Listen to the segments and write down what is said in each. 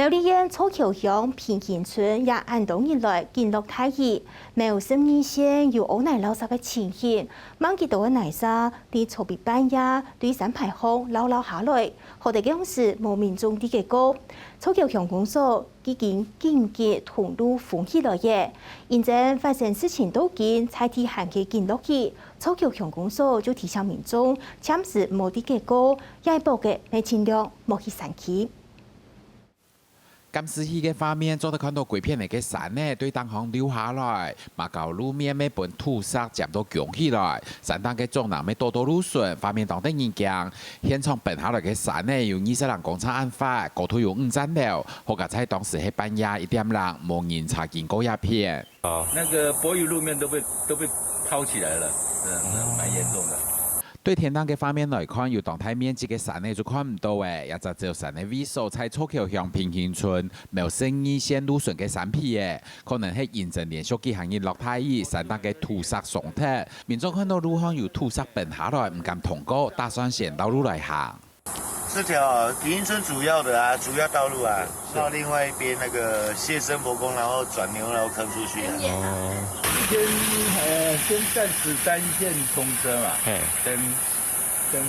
苗栗县草桥乡平溪村也按多年来建落太热，苗12县有乌奶老沙嘅情形，猛幾度嘅泥沙啲草皮半夜對山排洪流下來，好地當時無民眾啲嘅高。草橋鄉公所已經緊急同路封起來嘅，現在發生事情都見採體限期建落去，草橋鄉公所就提醒民眾，暫時冇啲嘅高，也報嘅未盡量莫去山區。監視器嘅畫面，做得看到幾片嚟嘅山呢，對當行流下來，馬高路面咩本土石漸到強起來，山當嘅眾人咩多多路順，畫面當得人驚。現場奔下來嘅山呢，有20人工廠案發，高度有5層樓，好在在當時係半夜1點鐘，無人查經過一片。那個柏油路面都被拋起來了，蠻嚴重的。對天當嘅方面來看，有動態面積嘅山呢就看唔到嘅，也就照山嘅位數，在草橋鄉平溪村苗12線路順嘅山皮嘅，可能係現陣連續幾行日落太熱，山當嘅土石鬆脱，民眾看到路上有土石奔下來，唔敢通過，打算先道路來行。這條平溪村主要道路啊，到另外一邊那個謝生伯公，然後轉牛寮坑出去。先暫時單線通車嘛，等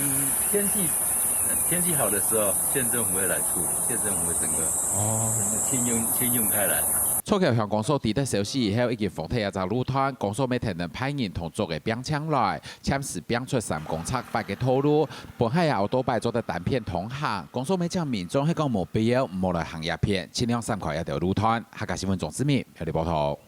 天氣好的時候，縣政府會來處理，縣政府會整個清用開來。草橋鄉公所知得消息以後，已經封鎖一隻路段，公所每天能派人同族嘅兵槍來，暫時兵出3公尺發嘅套路，本海也有多擺做得單片通行，公所每將民眾係講冇必要，唔好來行一片，盡量閃開一條路段。客家新聞總之面有啲報道。